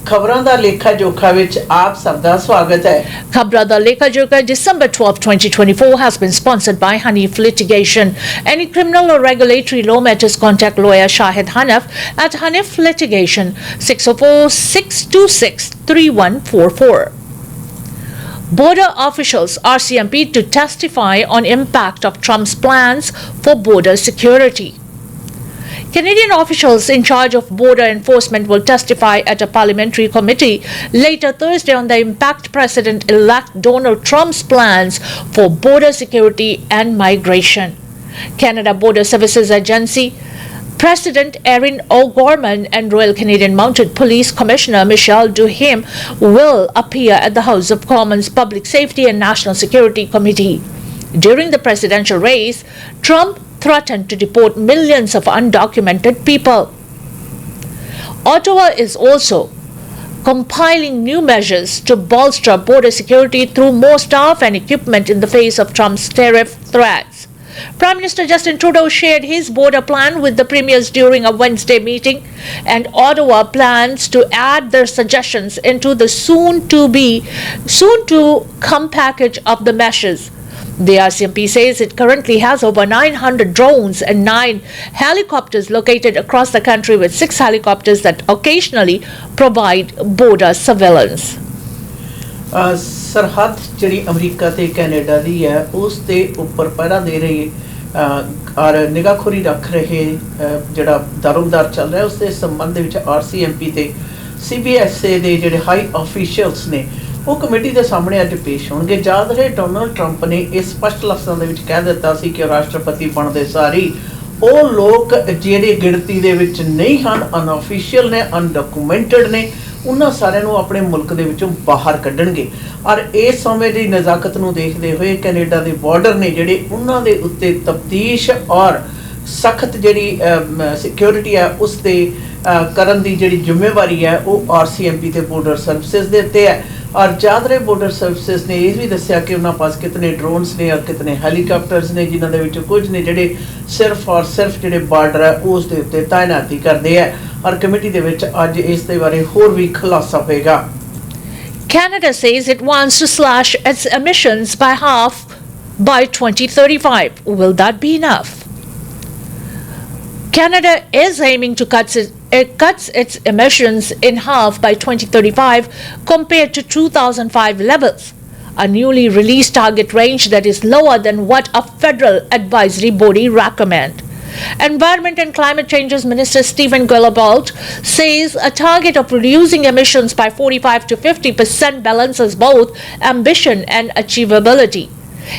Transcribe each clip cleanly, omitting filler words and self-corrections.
खबरां दा लेखा जोखा विच आप सबका स्वागत है। Khabran Da Lekha December 12, 2024 has been sponsored by Hanif Litigation. Any criminal or regulatory law matters, contact lawyer Shahid Hanif at Hanif Litigation 604-626-3144. Border officials RCMP to testify on impact of Trump's plans for border security. Canadian officials in charge of border enforcement will testify at a parliamentary committee later Thursday on the impact President-elect Donald Trump's plans for border security and migration. Canada Border Services Agency President Erin O'Gorman and Royal Canadian Mounted Police Commissioner Michelle Duham will appear at the House of Commons Public Safety and National Security Committee. During the presidential race, Trump threatened to deport millions of undocumented people. Ottawa is also compiling new measures to bolster border security through more staff and equipment in the face of Trump's tariff threats. Prime Minister Justin Trudeau shared his border plan with the premiers during a Wednesday meeting, and Ottawa plans to add their suggestions into the soon-to-come package of the measures. The RCMP says it currently has over 900 drones and 9 helicopters located across the country, with 6 helicopters that occasionally provide border surveillance. सरहद जी अमरीका ते Canada दी है उस दे उपर पहरा दे रही और निगाहखोरी रख रहे जड़ा दारोमदार चल रहा है उसके संबंध में RCMP ते CBSA दे जड़े हाई ऑफिशियल्स ने वो कमेटी के सामने अज पेश होंगे। याद रहे डोनाल्ड ट्रंप ने इस स्पष्ट लफ्ज़ों दे विच कह दिता सी कि राष्ट्रपति बनदे सारी वो लोग ਜਿਹੜੇ ਗਿਣਤੀ ਦੇ ਵਿੱਚ नहीं ਹਨ, अनऑफिशियल ने, अनडॉक्यूमेंटेड ने, उन्हां सारिਆਂ ਨੂੰ ਆਪਣੇ ਮੁਲਕ ਦੇ ਵਿੱਚੋਂ ਬਾਹਰ ਕੱਢਣਗੇ। ਔਰ ਇਸ ਸਮੇਂ ਦੀ ਨਜ਼ਾਕਤ ਨੂੰ ਦੇਖਦੇ ਹੋਏ ਕੈਨੇਡਾ ਦੇ ਬਾਰਡਰ ਨੇ ਜਿਹੜੇ ਉਹਨਾਂ ਦੇ ਉੱਤੇ ਤਫਤੀਸ਼ ਔਰ सख्त जी सिक्योरिटी है उस दे करन दी जी जिम्मेवारी है वो RCMP ते बॉर्डर सर्विसेज दे उत्ते है। और याद रहे बॉर्डर सर्विसेज ने यह भी दस्या कि उन्होंने पास कितने ड्रोन्स ने और कितने हैलीकॉप्टर्स ने जिन्हों के कुछ ने जोड़े सिर्फ और सिर्फ जो बार्डर है उस दे उत्ते तैनाती करते हैं। और कमेटी के अज इस दे बारे होर भी खुलासा होगा। Canada says it wants to slash its emissions by half by 2035. Will that be enough? Canada is aiming to cut its emissions in half by 2035 compared to 2005 levels, a newly released target range that is lower than what a federal advisory body recommends. Environment and Climate Changes Minister Stephen Guilbeault says a target of reducing emissions by 45 to 50% balances both ambition and achievability.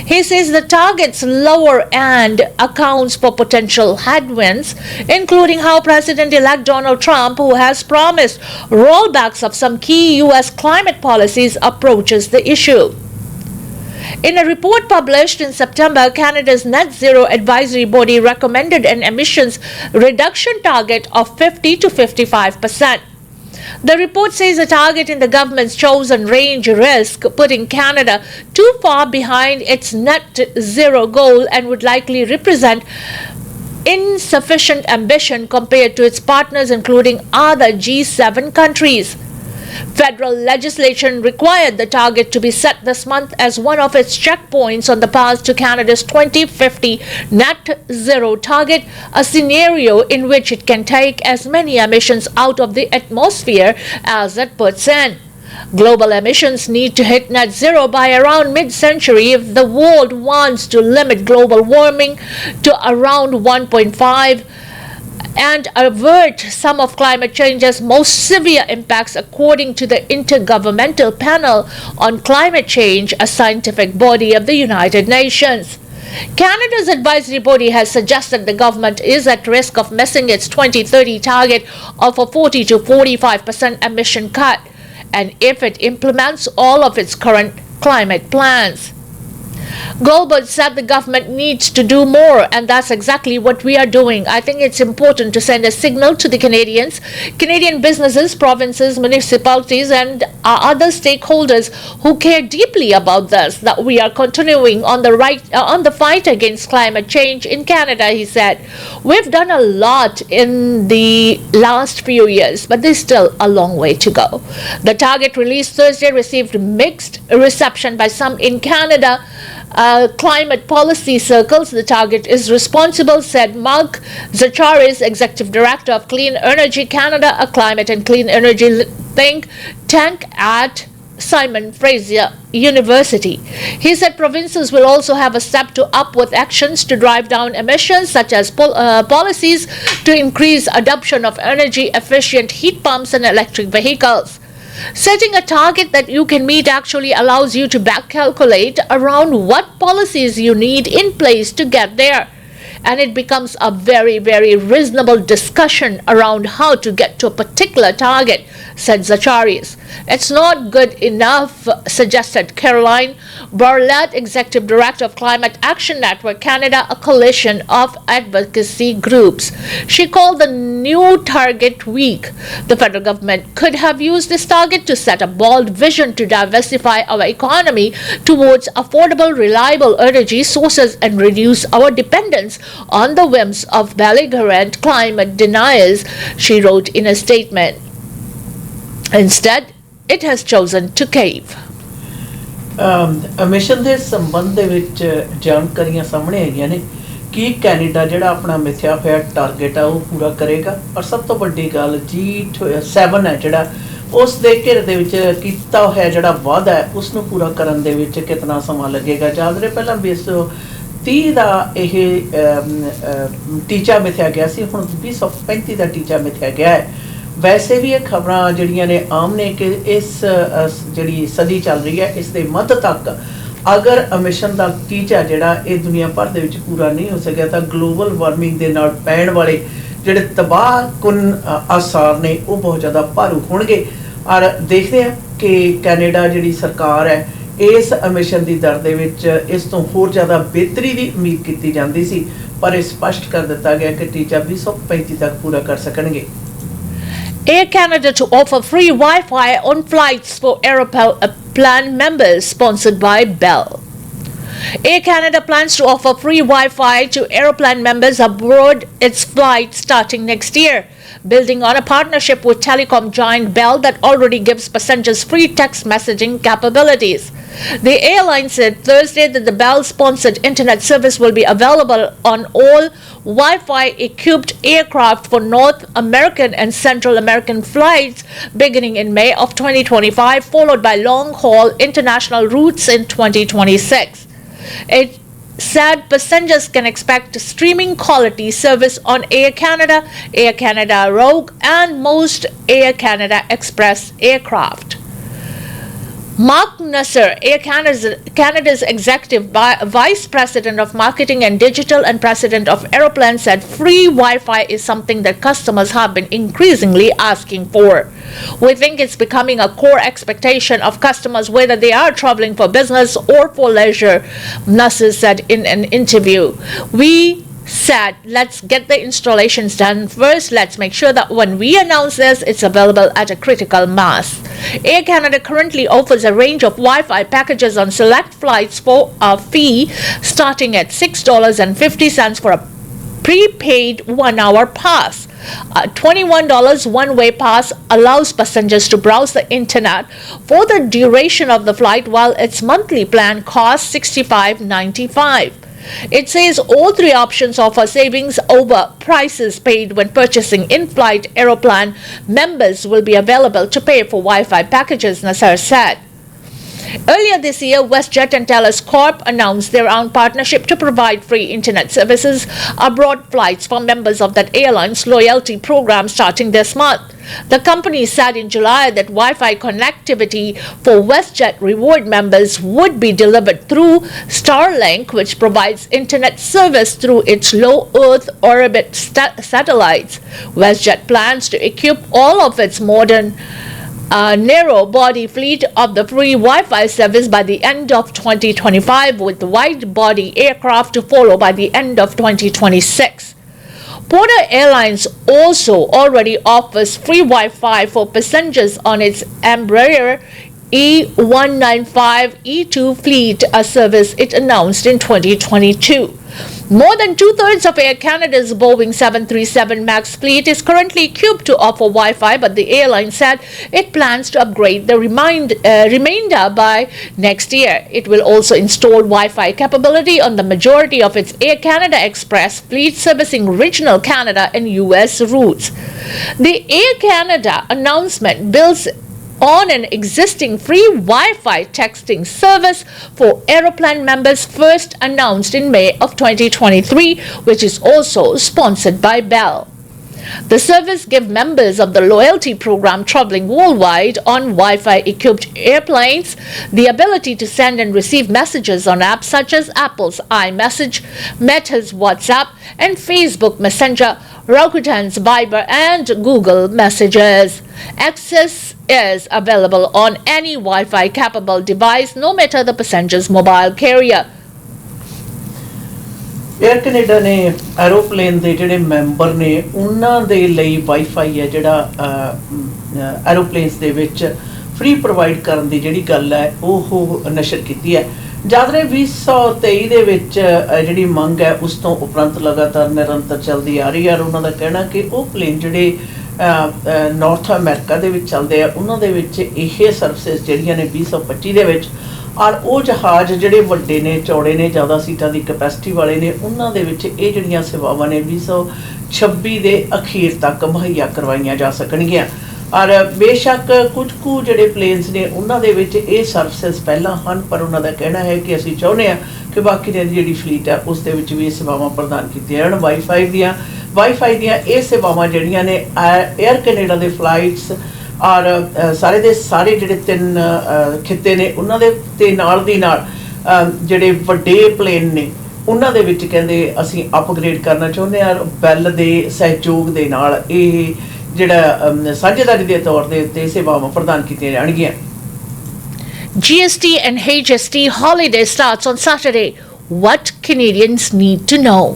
He says the target's lower end accounts for potential headwinds, including how President-elect Donald Trump, who has promised rollbacks of some key U.S. climate policies, approaches the issue. In a report published in September, Canada's Net Zero Advisory Body recommended an emissions reduction target of 50 to 55%. The report says a target in the government's chosen range risks putting Canada too far behind its net zero goal and would likely represent insufficient ambition compared to its partners, including other G7 countries. Federal legislation required the target to be set this month as one of its checkpoints on the path to Canada's 2050 net zero target, a scenario in which it can take as many emissions out of the atmosphere as it puts in. Global emissions need to hit net zero by around mid-century if the world wants to limit global warming to around 1.5 and avert some of climate change's most severe impacts, according to the Intergovernmental Panel on Climate Change, a scientific body of the United Nations. Canada's advisory body has suggested the government is at risk of missing its 2030 target of a 40 to 45% emission cut, and if it implements all of its current climate plans. Goldberg said the government needs to do more, and that's exactly what we are doing. I think it's important to send a signal to the Canadians, Canadian businesses, provinces, municipalities, and other stakeholders who care deeply about this, that we are continuing on the fight against climate change in Canada, he said. We've done a lot in the last few years, but there's still a long way to go. The target released Thursday received mixed reception by some in Canada. Climate policy circles. The target is responsible, said Mark Zacharis, Executive Director of Clean Energy Canada, a climate and clean energy think tank at Simon Fraser University. He said provinces will also have a step to up with actions to drive down emissions, such as policies to increase adoption of energy efficient heat pumps and electric vehicles. Setting a target that you can meet actually allows you to back calculate around what policies you need in place to get there. And it becomes a very, very reasonable discussion around how to get to a particular target, said Zacharis. It's not good enough, suggested Caroline Barlett, Executive Director of Climate Action Network Canada, a coalition of advocacy groups. She called the new target weak. The federal government could have used this target to set a bold vision to diversify our economy towards affordable, reliable energy sources and reduce our dependence on the whims of belligerent climate deniers, she wrote in a statement. Instead, it has chosen to cave. Mission ਦੇ ਸੰਬੰਧ ਦੇ ਵਿੱਚ ਜਾਣਕਾਰੀਆਂ ਸਾਹਮਣੇ ਆਈਆਂ ਨੇ ਕਿ Canada ਜਿਹੜਾ ਆਪਣਾ ਮਿਥਿਆ ਹੋਇਆ ਟਾਰਗੇਟ ਆ ਉਹ ਪੂਰਾ ਕਰੇਗਾ, ਔਰ ਸਭ ਤੋਂ ਵੱਡੀ ਗੱਲ G7 ਹੈ ਜਿਹੜਾ ਉਸ ਦੇ ਘੇਰੇ ਦੇ ਵਿੱਚ ਕੀਤਾ ਹੋਇਆ ਜਿਹੜਾ ਵਾਅਦਾ ਹੈ ਉਸ ਨੂੰ ਪੂਰਾ ਕਰਨ ਦੇ ਵਿੱਚ ਕਿੰਨਾ ਸਮਾਂ ਲੱਗੇਗਾ। ਯਾਦ ਰਹੇ ਪਹਿਲਾਂ 2030 ਦਾ ਇਹ ਟੀਚਾ ਮਿਥਿਆ ਗਿਆ ਸੀ, ਹੁਣ 2035 ਦਾ ਟੀਚਾ ਮਿਥਿਆ ਗਿਆ ਹੈ। ਵੈਸੇ ਵੀ ਇਹ ਖਬਰਾਂ ਜਿਹੜੀਆਂ ਨੇ ਆਮ ਨੇ ਕਿ ਇਸ ਜਿਹੜੀ ਸਦੀ ਚੱਲ ਰਹੀ ਹੈ ਇਸ ਦੇ ਮੱਧ ਤੱਕ ਅਗਰ ਐਮਿਸ਼ਨ ਦਾ ਟੀਚਾ ਜਿਹੜਾ ਇਹ ਦੁਨੀਆ ਭਰ ਦੇ ਵਿੱਚ ਪੂਰਾ ਨਹੀਂ ਹੋ ਸਕਿਆ ਤਾਂ ਗਲੋਬਲ ਵਾਰਮਿੰਗ ਦੇ ਨਾਲ ਪੈਣ ਵਾਲੇ ਜਿਹੜੇ ਤਬਾਹਕੁਨ ਆਸਾਰ ਨੇ ਉਹ ਬਹੁਤ ਜ਼ਿਆਦਾ ਭਾਰੂ ਹੋਣਗੇ। ਔਰ ਦੇਖਦੇ ਹਾਂ ਕਿ ਕੈਨੇਡਾ ਜਿਹੜੀ ਸਰਕਾਰ ਹੈ ਇਸ ਐਮਿਸ਼ਨ ਦੀ ਦਰ ਦੇ ਵਿੱਚ ਇਸ ਤੋਂ ਹੋਰ ਜ਼ਿਆਦਾ ਬਿਹਤਰੀ ਦੀ ਉਮੀਦ ਕੀਤੀ ਜਾਂਦੀ ਸੀ, ਪਰ ਇਹ ਸਪਸ਼ਟ ਕਰ ਦਿੱਤਾ ਗਿਆ ਕਿ ਟੀਚਾ 2035 ਤੱਕ ਪੂਰਾ ਕਰ ਸਕਣਗੇ। Air Canada to offer free Wi-Fi on flights for Aeroplan members, sponsored by Bell. Air Canada plans to offer free Wi-Fi to Aeroplan members aboard its flights starting next year, building on a partnership with telecom giant Bell that already gives passengers free text messaging capabilities. The airline said Thursday that the Bell-sponsored internet service will be available on all Wi-Fi-equipped aircraft for North American and Central American flights beginning in May of 2025, followed by long-haul international routes in 2026. It said passengers can expect streaming quality service on Air Canada Rogue, and most Air Canada Express aircraft. Mark Nasser, Air Canada's Executive Vice President of Marketing and Digital and President of Aeroplan, said free Wi-Fi is something that customers have been increasingly asking for. We think it's becoming a core expectation of customers whether they are traveling for business or for leisure, Nasser said in an interview. We said, let's get the installations done first. Let's make sure that when we announce this, it's available at a critical mass. Air Canada currently offers a range of Wi-Fi packages on select flights for a fee starting at $6.50 for a prepaid 1-hour pass. A $21 one-way pass allows passengers to browse the internet for the duration of the flight, while its monthly plan costs $65.95. It says all three options offer savings over prices paid when purchasing in-flight Aeroplan. Members will be available to pay for Wi-Fi packages, Nasser said. Earlier this year, WestJet and Telus Corp announced their own partnership to provide free internet services aboard flights for members of that airline's loyalty program starting this month. The company said in July that Wi-Fi connectivity for WestJet reward members would be delivered through Starlink, which provides internet service through its low Earth orbit satellites. WestJet plans to equip all of its modern a narrow body fleet of the free Wi-Fi service by the end of 2025, with wide body aircraft to follow by the end of 2026. Porter Airlines also already offers free Wi-Fi for passengers on its Embraer E195-E2 fleet, a service it announced in 2022. More than two-thirds of Air Canada's Boeing 737 MAX fleet is currently equipped to offer Wi-Fi, but the airline said it plans to upgrade the remainder by next year. It will also install Wi-Fi capability on the majority of its Air Canada Express fleet servicing regional Canada and US routes. The Air Canada announcement builds on an existing free Wi-Fi texting service for Aeroplan members first announced in May of 2023, which is also sponsored by Bell. The service gives members of the loyalty program traveling worldwide on Wi-Fi equipped airplanes the ability to send and receive messages on apps such as Apple's iMessage, Meta's WhatsApp, and Facebook Messenger, Rakuten's Viber, and Google Messages. Access is available on any Wi-Fi capable device, no matter the passenger's mobile carrier. Air Canada ਨੇ aeroplane ਦੇ ਜਿਹੜੇ member ਨੇ ਉਹਨਾਂ ਦੇ ਲਈ wifi ਹੈ ਜਿਹੜਾ ਐਰੋਪਲੇਨਸ ਦੇ ਵਿੱਚ ਫ੍ਰੀ ਪ੍ਰੋਵਾਈਡ ਕਰਨ ਦੀ ਜਿਹੜੀ ਗੱਲ ਹੈ ਉਹ ਨਸ਼ਰ ਕੀਤੀ ਹੈ। ਜਦ ਰਹੇ 2023 ਦੇ ਵਿੱਚ ਜਿਹੜੀ ਮੰਗ ਹੈ ਉਸ ਤੋਂ ਉਪਰੰਤ ਲਗਾਤਾਰ ਨਿਰੰਤਰ ਚੱਲਦੀ ਆ ਰਹੀ ਹੈ। ਉਹਨਾਂ ਦਾ ਕਹਿਣਾ ਕਿ ਉਹ ਪਲੇਨ ਜਿਹੜੇ ਨਾਰਥ ਅਮਰੀਕਾ ਦੇ ਵਿੱਚ ਚੱਲਦੇ ਆ ਉਹਨਾਂ ਦੇ ਵਿੱਚ ਇਹ ਸਰਵਿਸਿਜ਼ ਜਿਹੜੀਆਂ ਨੇ 2025 ਦੇ ਵਿੱਚ ਔਰ ਉਹ ਜਹਾਜ਼ ਜਿਹੜੇ ਵੱਡੇ ਨੇ ਚੌੜੇ ਨੇ ਜ਼ਿਆਦਾ ਸੀਟਾਂ ਦੀ ਕੈਪੈਸਿਟੀ ਵਾਲੇ ਨੇ ਉਹਨਾਂ ਦੇ ਵਿੱਚ ਇਹ ਜਿਹੜੀਆਂ ਸੇਵਾਵਾਂ ਨੇ 2026 ਦੇ ਅਖੀਰ ਤੱਕ ਮੁਹੱਈਆ ਕਰਵਾਈਆਂ ਜਾ ਸਕਣਗੀਆਂ। ਔਰ ਬੇਸ਼ੱਕ ਕੁਝ ਕੁ ਜਿਹੜੇ ਪਲੇਨਸ ਨੇ ਉਹਨਾਂ ਦੇ ਵਿੱਚ ਇਹ ਸਰਵਿਸਿਜ਼ ਪਹਿਲਾਂ ਹਨ, ਪਰ ਉਹਨਾਂ ਦਾ ਕਹਿਣਾ ਹੈ ਕਿ ਅਸੀਂ ਚਾਹੁੰਦੇ ਹਾਂ ਕਿ ਬਾਕੀ ਦੀ ਜਿਹੜੀ ਫਲੀਟ ਹੈ ਉਸ ਦੇ ਵਿੱਚ ਵੀ ਇਹ ਸੇਵਾਵਾਂ ਪ੍ਰਦਾਨ ਕੀਤੀਆਂ ਜਾਣ। ਵਾਈਫਾਈ ਦੀਆਂ ਇਹ ਸੇਵਾਵਾਂ ਜਿਹੜੀਆਂ ਨੇ 에ਅਰ ਕੈਨੇਡਾ ਦੇ ਫਲਾਈਟਸ ਔਰ ਸਾਰੇ ਦੇ ਸਾਰੇ ਜਿਹੜੇ 3 ਖਿੱਤੇ ਨੇ ਉਹਨਾਂ ਦੇ ਤੇ ਨਾਲ ਦੀ ਨਾਲ ਜਿਹੜੇ ਵੱਡੇ ਪਲੇਨ ਨੇ ਉਹਨਾਂ ਦੇ ਵਿੱਚ ਕਹਿੰਦੇ ਅਸੀਂ ਅਪਗ੍ਰੇਡ ਕਰਨਾ ਚਾਹੁੰਦੇ ਹਾਂ। ਬੈਲ ਦੇ ਸਹਿਯੋਗ ਦੇ ਨਾਲ ਇਹ ਜਿਹੜਾ ਸਾਂਝੇਦਾਰੀ ਦੇ ਤੌਰ ਦੇ ਉੱਤੇ ਸੇਵਾਵਾਂ ਪ੍ਰਦਾਨ ਕੀਤੀਆਂ ਜਾਣਗੀਆਂ। GST and HST holiday starts on Saturday. What Canadians need to know.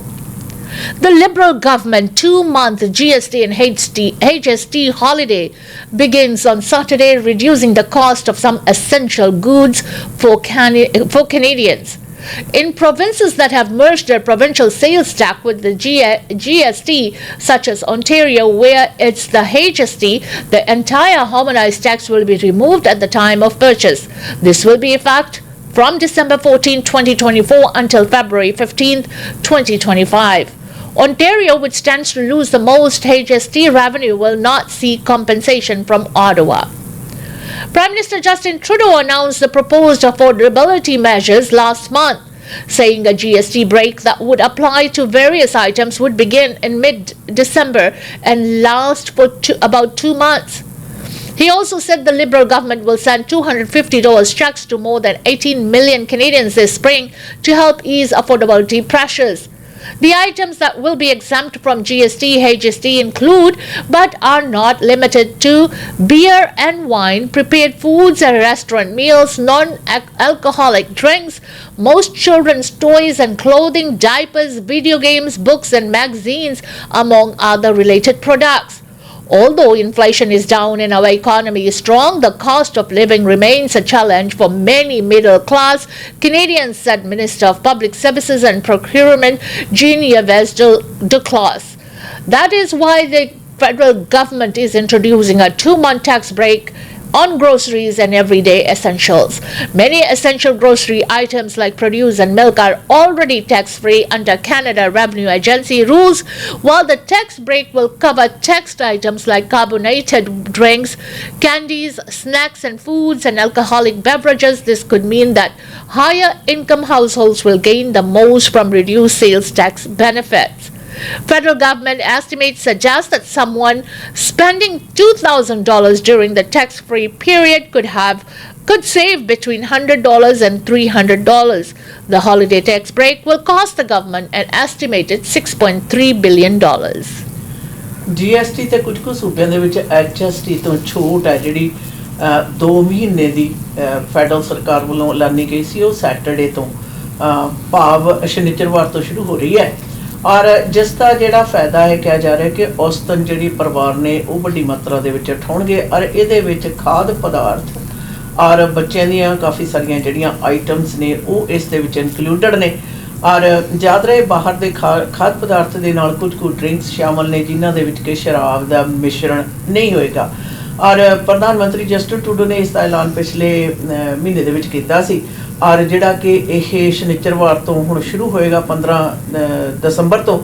The Liberal government 2-month GST and HST holiday begins on Saturday, reducing the cost of some essential goods for Canadians. In provinces that have merged their provincial sales tax with the GST, such as Ontario, where it's the HST, the entire harmonized tax will be removed at the time of purchase. This will be effect from December 14, 2024 until February 15, 2025. Ontario, which stands to lose the most HST revenue, will not see compensation from Ottawa. Prime Minister Justin Trudeau announced the proposed affordability measures last month, saying a GST break that would apply to various items would begin in mid-December and last for about 2 months. He also said the Liberal government will send $250 checks to more than 18 million Canadians this spring to help ease affordability pressures. The items that will be exempt from GST, HST include, but are not limited to, beer and wine, prepared foods and restaurant meals, non-alcoholic drinks, most children's toys and clothing, diapers, video games, books and magazines, among other related products. Although inflation is down and our economy is strong, the cost of living remains a challenge for many middle-class Canadians, said Minister of Public Services and Procurement Jean-Yves Duclos. That is why the federal government is introducing a 2-month tax break on groceries and everyday essentials. Many essential grocery items like produce and milk are already tax-free under Canada Revenue Agency rules, while the tax break will cover taxed items like carbonated drinks, candies, snacks and foods, and alcoholic beverages. This could mean that higher income households will gain the most from reduced sales tax benefits. Federal government estimates suggest that someone spending $2,000 during the tax-free period could save between $100 and $300. The holiday tax break will cost the government an estimated $6.3 billion. GST ਤੇ ਕੁਝ ਕੁ ਸੂਬਿਆਂ ਦੇ ਵਿੱਚ HST ਤੋਂ ਛੋਟ ਹੈ ਜਿਹੜੀ 2 ਮਹੀਨੇ ਦੀ ਫੈਡਰਲ ਸਰਕਾਰ ਵੱਲੋਂ ਐਲਾਨੀ ਗਈ ਸੀ, ਉਹ ਸੈਟਰਡੇ ਤੋਂ ਭਾਵ ਸ਼ਨੀਚਰਵਾਰ ਤੋਂ ਸ਼ੁਰੂ ਹੋ ਰਹੀ ਹੈ। ਔਰ ਜਿਸ ਦਾ ਜਿਹੜਾ ਫਾਇਦਾ ਹੈ, ਕਿਹਾ ਜਾ ਰਿਹਾ ਕਿ ਔਸਤਨ ਜਿਹੜੀ ਪਰਿਵਾਰ ਨੇ ਉਹ ਵੱਡੀ ਮਾਤਰਾ ਦੇ ਵਿੱਚ ਉਠਾਉਣਗੇ ਔਰ ਇਹਦੇ ਵਿੱਚ ਖਾਦ ਪਦਾਰਥ ਔਰ ਬੱਚਿਆਂ ਦੀਆਂ ਕਾਫੀ ਸਾਰੀਆਂ ਜਿਹੜੀਆਂ ਆਈਟਮਸ ਨੇ ਉਹ ਇਸ ਦੇ ਵਿੱਚ ਇਨਕਲੂਡਡ ਨੇ। ਔਰ ਯਾਦ ਰਹੇ ਬਾਹਰ ਦੇ ਖਾਦ ਪਦਾਰਥ ਦੇ ਨਾਲ ਕੁਝ ਡਰਿੰਕਸ ਸ਼ਾਮਲ ਨੇ ਜਿਨ੍ਹਾਂ ਦੇ ਵਿੱਚ ਕਿ ਸ਼ਰਾਬ ਦਾ ਮਿਸ਼ਰਣ ਨਹੀਂ ਹੋਏਗਾ। ਔਰ ਪ੍ਰਧਾਨ ਮੰਤਰੀ ਜਸਟਿਨ ਟਰੂਡੋ ਨੇ ਇਸ ਦਾ ਐਲਾਨ ਪਿਛਲੇ ਮਹੀਨੇ ਦੇ ਵਿੱਚ ਕੀਤਾ ਸੀ। ਔਰ ਜਿਹੜਾ ਕਿ ਇਹ ਸ਼ਨੀਚਰਵਾਰ ਤੋਂ ਹੁਣ ਸ਼ੁਰੂ ਹੋਏਗਾ 15 ਦਸੰਬਰ ਤੋਂ,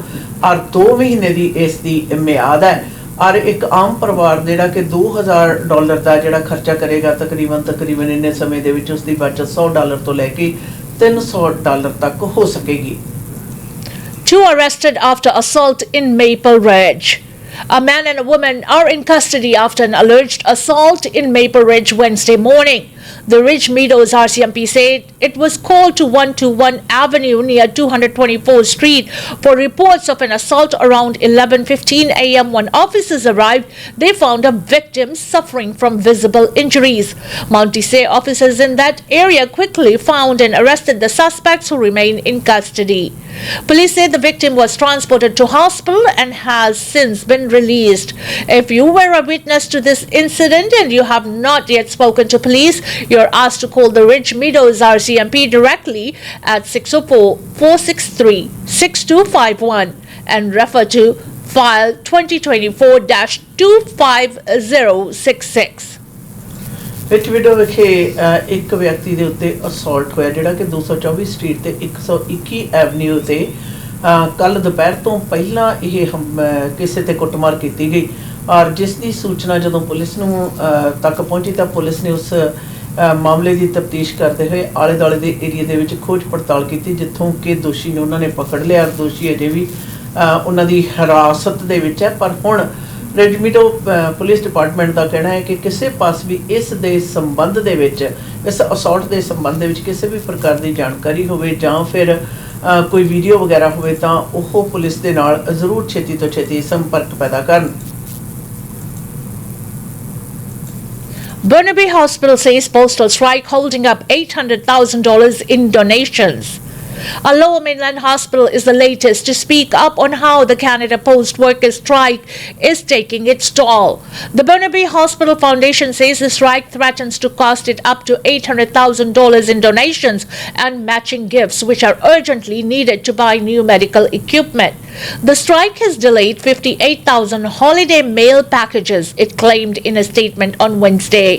ਔਰ 2 ਮਹੀਨੇ ਦੀ ਇਸ ਦੀ ਮਿਆਦ ਹੈ। ਔਰ ਇੱਕ ਆਮ ਪਰਿਵਾਰ ਜਿਹੜਾ ਕਿ $2000 ਦਾ ਜਿਹੜਾ ਖਰਚਾ ਕਰੇਗਾ ਤਕਰੀਬਨ ਇੰਨੇ ਸਮੇਂ ਦੇ ਵਿੱਚ ਉਸਦੀ ਬਚਤ $100 ਤੋਂ ਲੈ ਕੇ $300 ਤੱਕ ਹੋ ਸਕੇਗੀ। 2 arrested after assault in Maple Ridge. A man and a woman are in custody after an alleged assault in Maple Ridge Wednesday morning. The Ridge Meadows RCMP said it was called to 121 Avenue near 224th Street for reports of an assault around 11:15 a.m. When officers arrived, they found a victim suffering from visible injuries. Mounties say officers in that area quickly found and arrested the suspects who remain in custody. Police say the victim was transported to hospital and has since been released. If you were a witness to this incident and you have not yet spoken to police, you're asked to call the Ridge Meadows RCMP directly at 604-463-6251 and refer to file 2024-25066. ਵਿੱਚ video ਵਿਖੇ ਇੱਕ ਵਿਅਕਤੀ ਦੇ ਉੱਤੇ assault ਹੋਇਆ ਜਿਹੜਾ ਕਿ 224 street ਤੇ 121 ਐਵਨਿਊ ਤੇ ਕੱਲ ਦੁਪਹਿਰ ਤੋਂ ਪਹਿਲਾਂ ਇਹ ਕਿਸੇ ਤੇ ਕੁੱਟਮਾਰ ਕੀਤੀ ਗਈ। ਔਰ ਜਿਸ ਦੀ ਸੂਚਨਾ ਜਦੋਂ ਪੁਲਿਸ ਨੂੰ ਤੱਕ ਪਹੁੰਚੀ ਤਾਂ ਪੁਲਿਸ ਨੇ ਉਸ ਮਾਮਲੇ ਦੀ ਤਫਤੀਸ਼ ਕਰਦੇ ਹੋਏ ਆਲੇ ਦੁਆਲੇ ਦੇ ਏਰੀਏ ਦੇ ਵਿੱਚ ਖੋਜ ਪੜਤਾਲ ਕੀਤੀ, ਜਿੱਥੋਂ ਕਿ ਦੋਸ਼ੀ ਨੂੰ ਉਹਨਾਂ ਨੇ ਪਕੜ ਲਿਆ। ਦੋਸ਼ੀ ਅਜੇ ਵੀ ਉਹਨਾਂ ਦੀ ਹਿਰਾਸਤ ਦੇ ਵਿੱਚ ਹੈ, ਪਰ ਹੁਣ ਰਿਜ ਮੀਡੋ ਪੁਲਿਸ ਡਿਪਾਰਟਮੈਂਟ ਦਾ ਕਹਿਣਾ ਹੈ ਕਿ ਕਿਸੇ ਪਾਸ ਵੀ ਇਸ ਦੇ ਸੰਬੰਧ ਦੇ ਵਿੱਚ, ਇਸ ਅਸੌਲਟ ਦੇ ਸੰਬੰਧ ਦੇ ਵਿੱਚ ਕਿਸੇ ਵੀ ਪ੍ਰਕਾਰ ਦੀ ਜਾਣਕਾਰੀ ਹੋਵੇ ਜਾਂ ਫਿਰ ਕੋਈ ਵੀਡੀਓ ਵਗੈਰਾ ਹੋਵੇ ਤਾਂ ਉਹ ਪੁਲਿਸ ਦੇ ਨਾਲ ਜ਼ਰੂਰ ਛੇਤੀ ਤੋਂ ਛੇਤੀ ਸੰਪਰਕ ਪੈਦਾ ਕਰਨ। Burnaby Hospital says postal strike holding up $800,000 in donations. A Lower Mainland hospital is the latest to speak up on how the Canada Post workers' strike is taking its toll. The Burnaby Hospital Foundation says the strike threatens to cost it up to $800,000 in donations and matching gifts, which are urgently needed to buy new medical equipment. The strike has delayed 58,000 holiday mail packages, it claimed in a statement on Wednesday.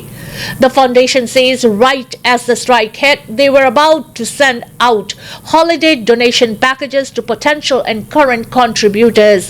The foundation says right as the strike hit, they were about to send out holiday donation packages to potential and current contributors.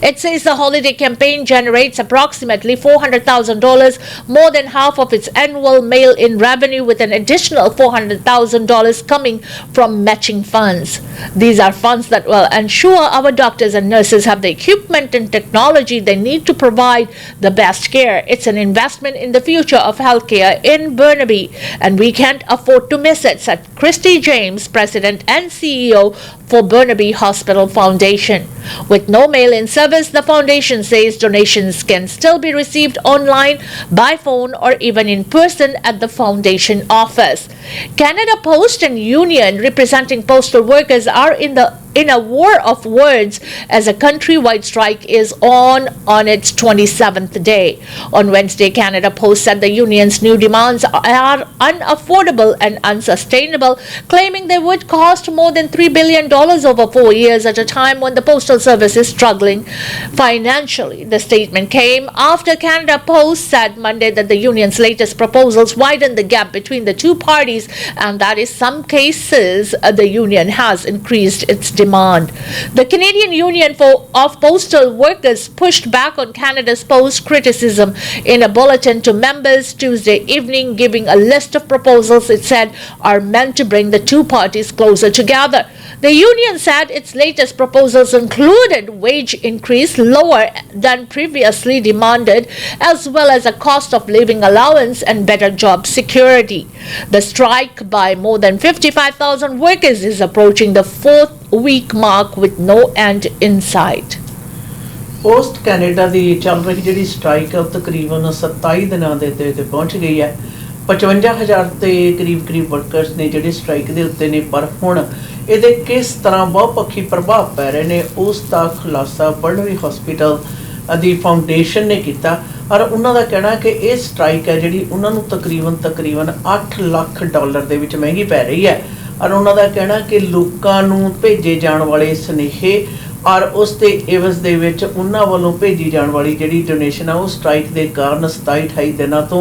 It says the holiday campaign generates approximately $400,000, more than half of its annual mail-in revenue, with an additional $400,000 coming from matching funds. These are funds that will ensure our doctors and nurses have the equipment and technology they need to provide the best care. It's an investment in the future of healthcare in Burnaby, and we can't afford to miss it, said Christy James, President and CEO for Burnaby Hospital Foundation. With no mail-in service, the foundation says donations can still be received online, by phone, or even in person at the foundation office. Canada Post and Union representing postal workers are in a war of words as a countrywide strike is on its 27th day. On Wednesday, Canada Post said the union's new demands are unaffordable and unsustainable, claiming they would cost more than $3 billion over 4 years at a time when the postal service is struggling financially. The statement came after Canada Post said Monday that the union's latest proposals widen the gap between the two parties and that in some cases the union has increased its demand. The Canadian Union of Postal Workers pushed back on Canada's Post criticism in a bulletin to members Tuesday evening, giving a list of proposals it said are meant to bring the two parties closer together. The union said its latest proposals included wage increase lower than previously demanded, as well as a cost of living allowance and better job security. The strike by more than 55,000 workers is approaching the 4th week mark with no end in sight. Post Canada की चल रही जी strike है तकरीबन 27 दिनों के उत्ते पहुँच गई है। 55,000 के करीब वर्कर्स ने ਜਿਹੜੇ स्ट्राइक के उत्ते ने, पर हुण ਇਹਦੇ किस तरह बहुपक्षी प्रभाव पै रहे हैं उसका खुलासा बर्नवी हॉस्पिटल की फाउंडेशन ने किया। और उन्होंने कहना कि ये स्ट्राइक है जी उन्होंने तकरीबन 8 लाख डॉलर के विच महंगी पै रही है। और उन्होंने कहना कि लोगों को भेजे जाने वाले सुनेहे और उसके एवज दे विच उन्हां वालों भेजी जाने वाली जी डोनेशन है वो स्ट्राइक के कारण 27-28 दिनों तो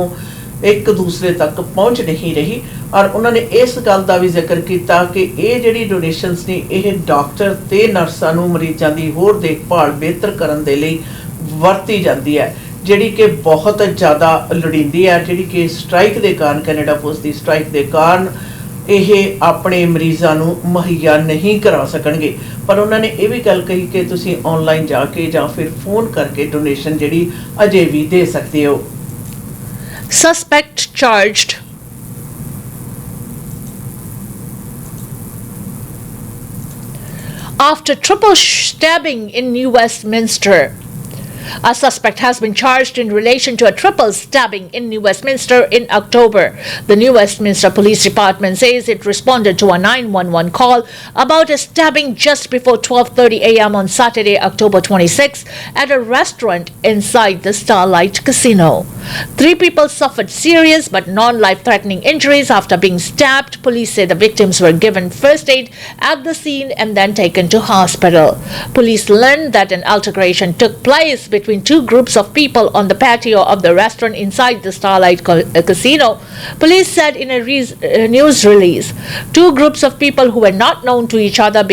एक दूसरे तक पहुँच नहीं रही। और उन्होंने इस गल का भी जिक्र किया कि ये जी डोनेशनस ने यह डॉक्टर ते नर्सां नूं मरीज़ां की होर देखभाल बेहतर करन दे लई वरती जाती है, जिहड़ी कि बहुत ज़्यादा लोड़ींदी है, जिहड़ी कि स्ट्राइक के कारण कैनेडा पुलिस की स्ट्राइक के कारण ਇਹ ਆਪਣੇ ਮਰੀਜ਼ਾਂ ਨੂੰ ਮੁਹੱਈਆ नहीं करा ਸਕਣਗੇ। पर उन्होंने ये भी गल कही कि तुसीं ऑनलाइन जाके ਜਾਂ फिर फोन करके डोनेशन ਜਿਹੜੀ अजे भी दे सकते हो। Suspect charged. After triple stabbing in New Westminster. A suspect has been charged in relation to a triple stabbing in New Westminster in October. The New Westminster Police Department says it responded to a 911 call about a stabbing just before 12:30 a.m. on Saturday, October 26, at a restaurant inside the Starlight Casino. 3 people suffered serious but non-life-threatening injuries after being stabbed. Police say the victims were given first aid at the scene and then taken to hospital. Police learned that an altercation took place between 2 groups of people on the patio of the restaurant inside the Starlight Casino. Police said in a news release, 2 groups of people who were not known to each other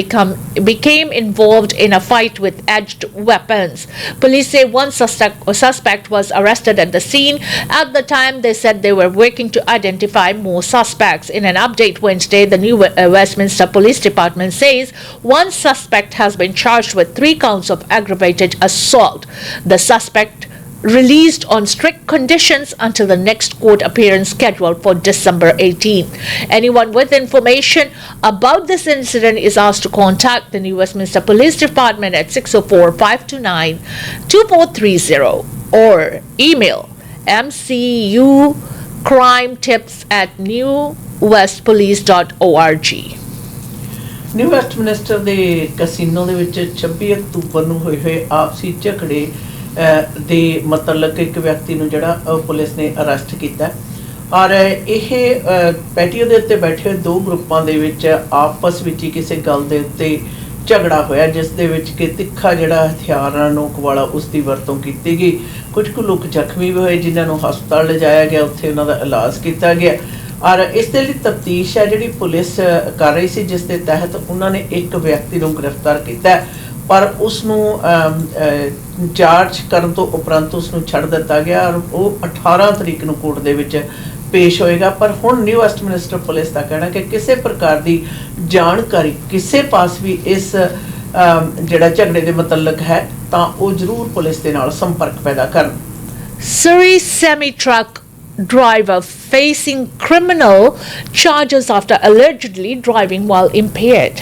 became involved in a fight with edged weapons. Police say one suspect was arrested at the scene. At the time, they said they were working to identify more suspects. In an update Wednesday, the New Westminster Police Department says one suspect has been charged with 3 counts of aggravated assault. The suspect released on strict conditions until the next court appearance scheduled for December 18. Anyone with information about this incident is asked to contact the New Westminster Police Department at 604-529-2430 or email mcukrimetips@newwestpolice.org. New वैस्टमिनिस्टर के casino के 26 October को होए आपसी झगड़े दे मतलब एक व्यक्ति नूं जिहड़ा पुलिस ने अरेस्ट किया। और यह पैटियो के उत्ते बैठे 2 ग्रुपों के आपस में ही किसी गल के उत्ते झगड़ा होया, जिस दे विच कि तिखा जिहड़ा हथियार नोक वाला उसकी वरतों की गई। कुछ कुछ लोग जख्मी भी हुए जिन्होंने हस्पताल ले जाया गया, उत्थे उन्हां दा इलाज किया गया। और इस दे लई तफ्तीश है जिहड़ी पुलिस कर रही सी, जिस दे तहत उन्होंने एक व्यक्ति को गिरफ्तार किया, पर उसनूं जांच करन तो उपरंत उसनूं छड़ दिता गया और वो 18 तरीक नूं कोर्ट दे विच पेश होएगा। पर हुण न्यू वेस्टमिनिस्टर पुलिस का कहना कि किसी प्रकार की जानकारी किसी पास भी इस जिहड़ा झगड़े के मतलब है तां वो जरूर पुलिस दे नाल संपर्क पैदा करन। Surrey semi-truck driver facing criminal charges after allegedly driving while impaired.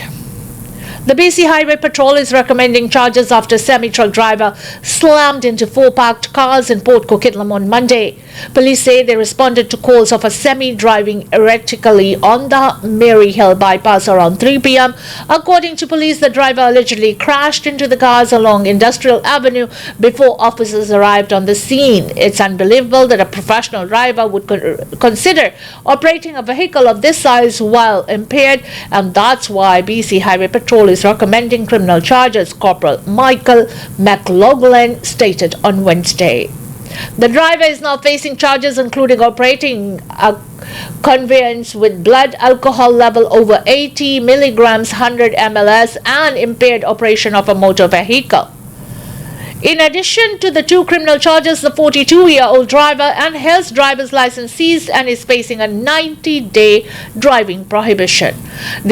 The BC Highway Patrol is recommending charges after semi-truck driver slammed into 4 parked cars in Port Coquitlam on Monday. Police say they responded to calls of a semi driving erratically on the Mary Hill bypass around 3 p.m. According to police, the driver allegedly crashed into the cars along Industrial Avenue before officers arrived on the scene. It's unbelievable that a professional driver would consider operating a vehicle of this size while impaired, and that's why BC Highway Patrol is recommending criminal charges, Corporal Michael McLaughlin stated on Wednesday. The driver is now facing charges including operating a conveyance with blood alcohol level over 80 milligrams 100 mls and impaired operation of a motor vehicle. In addition to the 2 criminal charges, the 42-year-old driver and his driver's license seized and is facing a 90-day driving prohibition.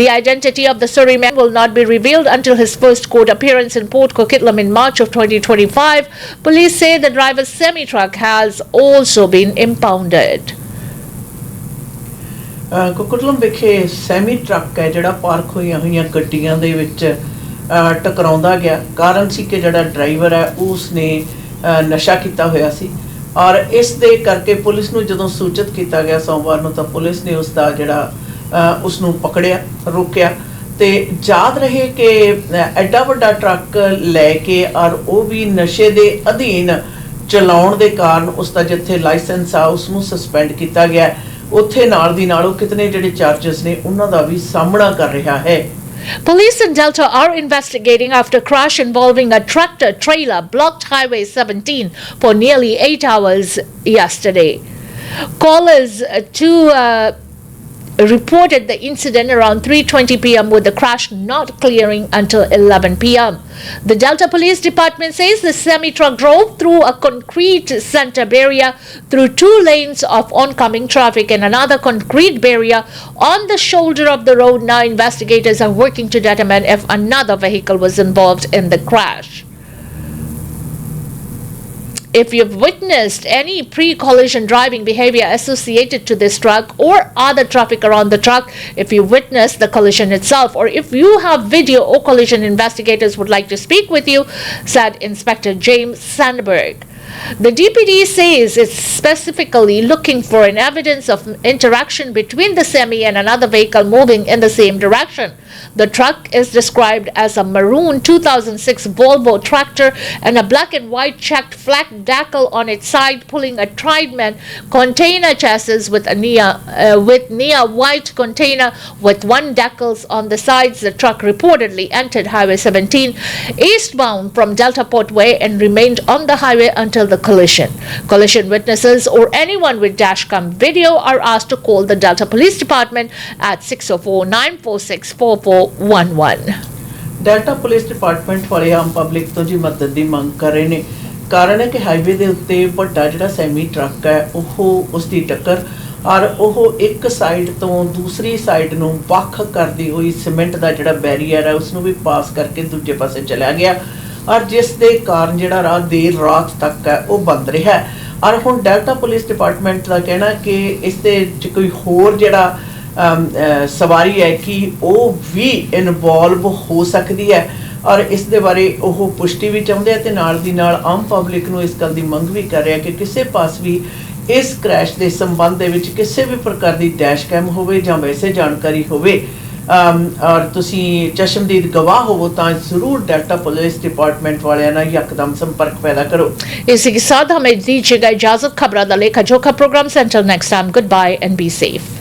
The identity of the Surrey man will not be revealed until his first court appearance in Port Coquitlam in March of 2025. Police say the driver's semi-truck has also been impounded. कोकटलम विखे semi truck है जिहड़ा park होईयां गड्डियां दे विच ਟਕਰਾਉਂਦਾ ਗਿਆ। ਕਾਰਨ ਸੀ ਕਿ ਜਿਹੜਾ ਡਰਾਈਵਰ ਹੈ ਉਸਨੇ ਨਸ਼ਾ ਕੀਤਾ ਹੋਇਆ ਸੀ ਔਰ ਇਸ ਦੇ ਕਰਕੇ ਪੁਲਿਸ ਨੂੰ ਜਦੋਂ ਸੂਚਿਤ ਕੀਤਾ ਗਿਆ ਸੋਮਵਾਰ ਨੂੰ ਤਾਂ ਪੁਲਿਸ ਨੇ ਉਸ ਦਾ ਜਿਹੜਾ ਉਸ ਨੂੰ ਪਕੜਿਆ, ਰੋਕਿਆ ਤੇ ਯਾਦ ਰਹੇ ਕਿ ਐਡਾ ਵੱਡਾ ਟਰੱਕ ਲੈ ਕੇ ਔਰ ਉਹ ਵੀ ਨਸ਼ੇ ਦੇ ਅਧੀਨ ਚਲਾਉਣ ਦੇ ਕਾਰਨ ਉਸ ਦਾ ਜਿੱਥੇ ਲਾਇਸੈਂਸ ਆ ਉਸ ਨੂੰ ਸਸਪੈਂਡ ਕੀਤਾ ਗਿਆ। ਉੱਥੇ ਨਾਲ ਦੀ ਨਾਲ ਉਹ ਕਿਤਨੇ ਜਿਹੜੇ ਚਾਰਜਸ ਨੇ ਉਹਨਾਂ ਦਾ ਵੀ ਸਾਹਮਣਾ ਕਰ ਰਿਹਾ ਹੈ। Police in Delta are investigating after crash involving a tractor trailer blocked Highway 17 for nearly 8 hours yesterday. Callers to reported the incident around 3:20 p.m. with the crash not clearing until 11 p.m. The Delta Police Department says the semi-truck drove through a concrete center barrier through 2 lanes of oncoming traffic and another concrete barrier on the shoulder of the road. Now investigators are working to determine if another vehicle was involved in the crash. If you've witnessed any pre-collision driving behavior associated to this truck or other traffic around the truck, if you witnessed the collision itself, or if you have video or collision, investigators would like to speak with you, said Inspector James Sandberg. The DPD says it's specifically looking for an evidence of interaction between the semi and another vehicle moving in the same direction. The truck is described as a maroon 2006 Volvo tractor and a black and white checked flat decal on its side, pulling a Triedman container chassis with near white container with 1 decals on the sides. The truck reportedly entered Highway 17 eastbound from Delta Portway and remained on the highway until the collision. Collision witnesses or anyone with dashcam video are asked to call the Delta Police Department at 604-946-4411. Delta police department ਵਾਲੇ ਆਮ public ਤੋਂ ਜੀ ਮਦਦ ਦੀ ਮੰਗ ਕਰ ਰਹੇ ਨੇ। ਕਾਰਨ ਹੈ ਕਿ ਹਾਈਵੇ ਦੇ ਉੱਤੇ ਵੱਡਾ ਜਿਹੜਾ ਸੈਮੀ ਟਰੱਕ ਹੈ ਉਹ ਉਸ ਦੀ ਟੱਕਰ ਔਰ ਉਹ ਇੱਕ ਸਾਈਡ ਤੋਂ ਦੂਸਰੀ ਸਾਈਡ ਨੂੰ ਵੱਖ ਕਰਦੀ ਹੋਈ ਸੀਮੈਂਟ ਦਾ ਜਿਹੜਾ ਬੈਰੀਅਰ ਹੈ ਉਸ ਨੂੰ ਵੀ ਪਾਸ ਕਰਕੇ ਦੂਜੇ ਪਾਸੇ ਚਲਾ ਗਿਆ ਔਰ ਜਿਸ ਦੇ ਕਾਰਨ ਜਿਹੜਾ ਰਾਹ ਦੇਰ ਰਾਤ ਤੱਕ ਹੈ ਉਹ ਬੰਦ ਰਿਹਾ। ਔਰ ਹੁਣ ਡੈਲਟਾ ਪੁਲਿਸ ਡਿਪਾਰਟਮੈਂਟ ਦਾ ਕਹਿਣਾ ਕਿ ਇਸ ਦੇ 'ਚ ਕੋਈ ਹੋਰ ਜਿਹੜਾ ਸਵਾਰੀ ਹੈ ਕਿ ਉਹ ਵੀ ਇਨਵੋਲਵ ਹੋ ਸਕਦੀ ਹੈ ਔਰ ਇਸ ਦੇ ਬਾਰੇ ਉਹ ਪੁਸ਼ਟੀ ਵੀ ਚਾਹੁੰਦੇ ਆ ਤੇ ਨਾਲ ਦੀ ਨਾਲ ਆਮ ਪਬਲਿਕ ਨੂੰ ਇਸ ਗੱਲ ਦੀ ਮੰਗ ਵੀ ਕਰ ਰਿਹਾ ਕਿ ਕਿਸੇ ਪਾਸ ਵੀ ਇਸ ਕ੍ਰੈਸ਼ ਦੇ ਸੰਬੰਧ ਦੇ ਵਿੱਚ ਕਿਸੇ ਵੀ ਪ੍ਰਕਾਰ ਦੀ ਡੈਸ਼ ਕੈਮ ਹੋਵੇ ਜਾਂ ਵੈਸੇ ਜਾਣਕਾਰੀ ਹੋਵੇ और तुसी चश्मदीद गवाह हो तो जरूर डेल्टा पुलिस डिपार्टमेंट वाले ना यकदम संपर्क पैदा करो। इसी के साथ हमें दीजिएगा इजाजत। खबरां दा लेखा जोखा प्रोग्राम से until next time, goodbye and be safe।